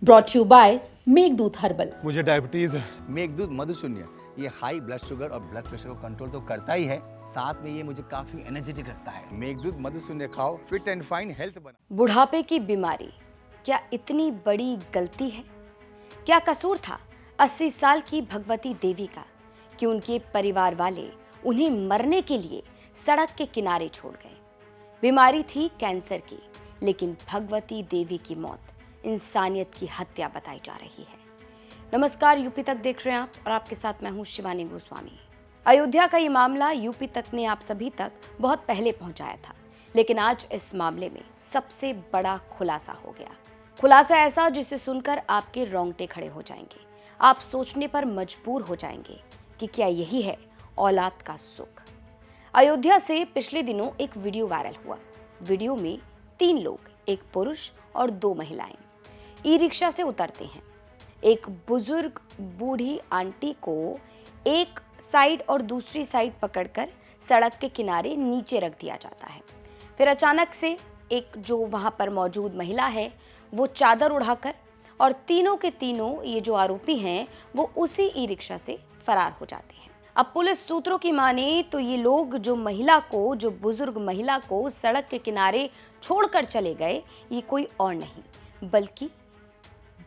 Brought you by Meghdoot herbal. मुझे diabetes है। मेघदूत मधुशून्य ये हाई ब्लड शुगर और ब्लड प्रेशर को कंट्रोल तो करता ही है, साथ में ये मुझे काफी एनर्जेटिक रखता है। मेघदूत मधुशून्य खाओ, फिट एंड फाइन हेल्थ बना। बुढ़ापे की बीमारी क्या इतनी बड़ी गलती है? क्या कसूर था 80 साल की भगवती देवी का कि उनके परिवार वाले उन्हें मरने के लिए सड़क के किनारे छोड़ गए? बीमारी थी कैंसर की, लेकिन भगवती देवी की मौत इंसानियत की हत्या बताई जा रही है। नमस्कार, यूपी तक देख रहे हैं आप और आपके साथ मैं हूं शिवानी गोस्वामी। अयोध्या का ये मामला यूपी तक ने आप सभी तक बहुत पहले पहुंचाया था, लेकिन आज इस मामले में सबसे बड़ा खुलासा हो गया। खुलासा ऐसा जिसे सुनकर आपके रोंगटे खड़े हो जाएंगे। आप सोचने पर मजबूर हो जाएंगे कि क्या यही है औलाद का सुख। अयोध्या से पिछले दिनों एक वीडियो वायरल हुआ। वीडियो में 3 लोग, एक पुरुष और 2 महिलाएं ई रिक्शा से उतरते हैं। एक बुजुर्ग बूढ़ी आंटी को एक साइड और दूसरी साइड पकड़कर सड़क के किनारे नीचे रख दिया जाता है। फिर अचानक से एक जो वहां पर मौजूद महिला है वो चादर उड़ाकर, और तीनों के तीनों ये जो आरोपी हैं वो उसी ई रिक्शा से फरार हो जाते हैं। अब पुलिस सूत्रों की माने तो ये लोग जो बुजुर्ग महिला को सड़क के किनारे छोड़कर चले गए, ये कोई और नहीं बल्कि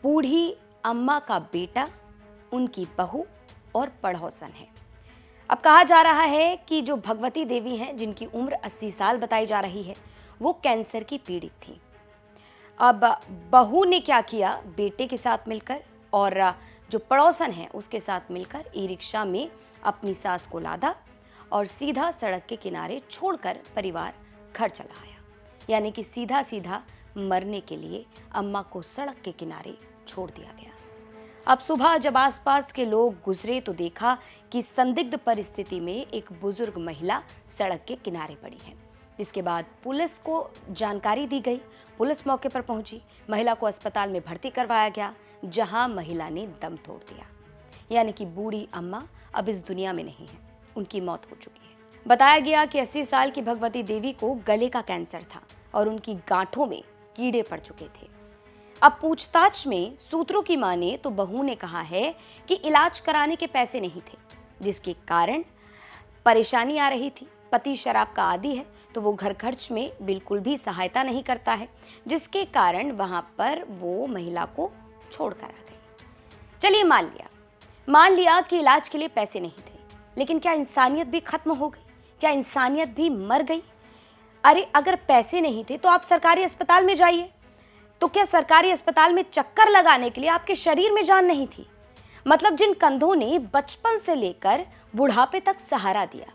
बूढ़ी अम्मा का बेटा, उनकी बहू और पड़ोसन है। अब कहा जा रहा है कि जो भगवती देवी हैं, जिनकी उम्र 80 साल बताई जा रही है, वो कैंसर की पीड़ित थी। अब बहू ने क्या किया, बेटे के साथ मिलकर और जो पड़ोसन है उसके साथ मिलकर ई रिक्शा में अपनी सास को लादा और सीधा सड़क के किनारे छोड़कर परिवार घर चला आया। यानी कि सीधा सीधा मरने के लिए अम्मा को सड़क के किनारे छोड़ दिया गया। अब सुबह जब आसपास के लोग गुजरे तो देखा कि संदिग्ध परिस्थिति में एक बुजुर्ग महिला सड़क के किनारे पड़ी है। जिसके बाद पुलिस को जानकारी दी गई। पुलिस मौके पर पहुंची, महिला को अस्पताल में भर्ती करवाया गया, जहां महिला ने दम तोड़ दिया। यानी कि बूढ़ी अम्मा अब इस दुनिया में नहीं है, उनकी मौत हो चुकी है। बताया गया कि 80 साल की भगवती देवी को गले का कैंसर था और उनकी गांठों में कीड़े पड़ चुके थे। अब पूछताछ में सूत्रों की माने तो बहू ने कहा है कि इलाज कराने के पैसे नहीं थे, जिसके कारण परेशानी आ रही थी। पति शराब का आदी है तो वो घर खर्च में बिल्कुल भी सहायता नहीं करता है, जिसके कारण वहां पर वो महिला को छोड़कर आ गई। चलिए मान लिया कि इलाज के लिए पैसे नहीं थे, लेकिन क्या इंसानियत भी खत्म हो गई? क्या इंसानियत भी मर गई? अरे अगर पैसे नहीं थे तो आप सरकारी अस्पताल में जाइए। तो क्या सरकारी अस्पताल में चक्कर लगाने के लिए आपके शरीर में जान नहीं थी? मतलब जिन कंधों ने बचपन से लेकर बुढ़ापे तक सहारा दिया,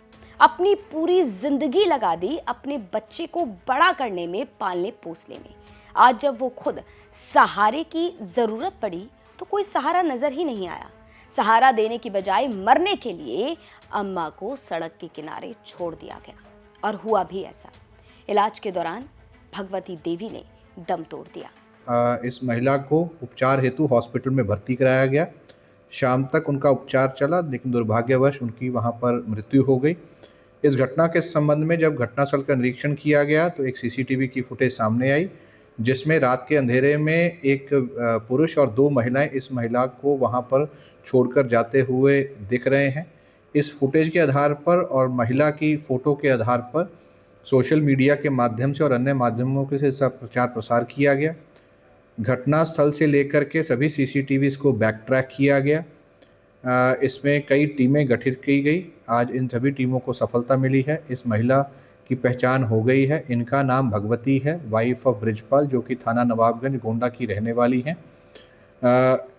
अपनी पूरी जिंदगी लगा दी अपने बच्चे को बड़ा करने में, पालने पोसने में, आज जब वो खुद सहारे की जरूरत पड़ी तो कोई सहारा नजर ही नहीं आया। सहारा देने की बजाय मरने के लिए अम्मा को सड़क के किनारे छोड़ दिया गया। और हुआ भी ऐसा। इलाज के दौरान भगवती देवी ने दम तोड़ दिया। इस महिला को उपचार हेतु हॉस्पिटल में भर्ती कराया गया। शाम तक उनका उपचार चला, लेकिन दुर्भाग्यवश उनकी वहां पर मृत्यु हो गई। इस घटना के संबंध में जब घटनास्थल का निरीक्षण किया गया तो एक सीसीटीवी की फुटेज सामने आई, जिसमें रात के अंधेरे में एक पुरुष और 2 महिलाएं इस महिला को वहां पर छोड़कर जाते हुए दिख रहे हैं। इस फुटेज के आधार पर और महिला की फ़ोटो के आधार पर सोशल मीडिया के माध्यम से और अन्य माध्यमों के से सब प्रचार प्रसार किया गया। घटनास्थल से लेकर के सभी सीसीटीवीज़ को बैक ट्रैक किया गया। इसमें कई टीमें गठित की गई। आज इन सभी टीमों को सफलता मिली है। इस महिला की पहचान हो गई है। इनका नाम भगवती है, वाइफ ऑफ ब्रिजपाल, जो कि थाना नवाबगंज गोंडा की रहने वाली हैं।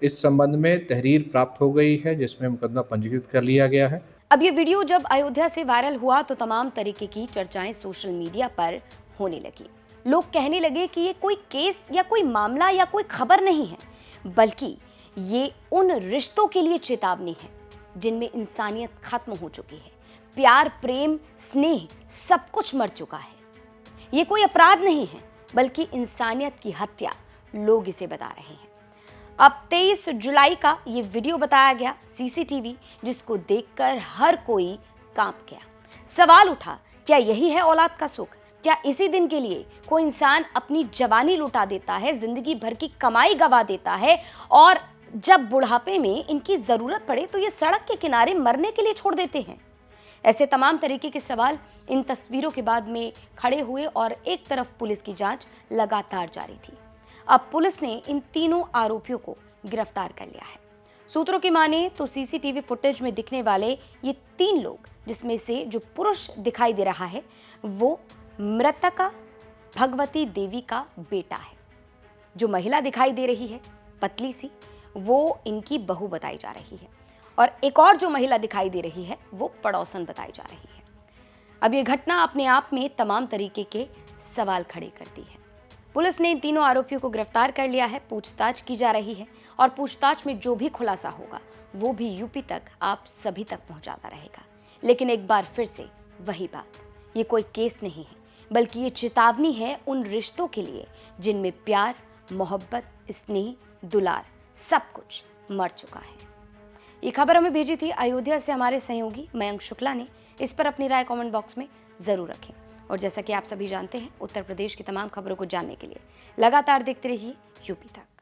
इस संबंध में तहरीर प्राप्त हो गई है, जिसमें मुकदमा पंजीकृत कर लिया गया है। अब ये वीडियो जब अयोध्या से वायरल हुआ तो तमाम तरीके की चर्चाएं सोशल मीडिया पर होने लगी। लोग कहने लगे कि ये कोई केस या कोई मामला या कोई खबर नहीं है, बल्कि ये उन रिश्तों के लिए चेतावनी है जिनमें इंसानियत खत्म हो चुकी है। प्यार, प्रेम, स्नेह सब कुछ मर चुका है। ये कोई अपराध नहीं है, बल्कि इंसानियत की हत्या लोग इसे बता रहे हैं। अब 23 जुलाई का ये वीडियो बताया गया सीसीटीवी, जिसको देखकर हर कोई कांप गया। सवाल उठा, क्या यही है औलाद का सुख? क्या इसी दिन के लिए कोई इंसान अपनी जवानी लुटा देता है, जिंदगी भर की कमाई गवा देता है और जब बुढ़ापे में इनकी जरूरत पड़े तो ये सड़क के किनारे मरने के लिए छोड़ देते हैं? ऐसे तमाम तरीके के सवाल इन तस्वीरों के बाद में खड़े हुए और एक तरफ पुलिस की जांच लगातार जारी थी। अब पुलिस ने इन तीनों आरोपियों को गिरफ्तार कर लिया है। सूत्रों की माने तो सीसीटीवी फुटेज में दिखने वाले ये 3 लोग, जिसमें से जो पुरुष दिखाई दे रहा है वो मृतका भगवती देवी का बेटा है। जो महिला दिखाई दे रही है पतली सी, वो इनकी बहू बताई जा रही है और एक और जो महिला दिखाई दे रही है वो पड़ोसन बताई जा रही है। अब ये घटना अपने आप में तमाम तरीके के सवाल खड़े करती है। पुलिस ने इन तीनों आरोपियों को गिरफ्तार कर लिया है, पूछताछ की जा रही है और पूछताछ में जो भी खुलासा होगा वो भी यूपी तक आप सभी तक पहुंचाता रहेगा। लेकिन एक बार फिर से वही बात, ये कोई केस नहीं है बल्कि ये चेतावनी है उन रिश्तों के लिए जिनमें प्यार, मोहब्बत, स्नेह, दुलार सब कुछ मर चुका है। ये खबर हमें भेजी थी अयोध्या से हमारे सहयोगी मयंक शुक्ला ने। इस पर अपनी राय कमेंट बॉक्स में जरूर रखें। और जैसा कि आप सभी जानते हैं, उत्तर प्रदेश की तमाम खबरों को जानने के लिए लगातार देखते रहिए यूपी तक।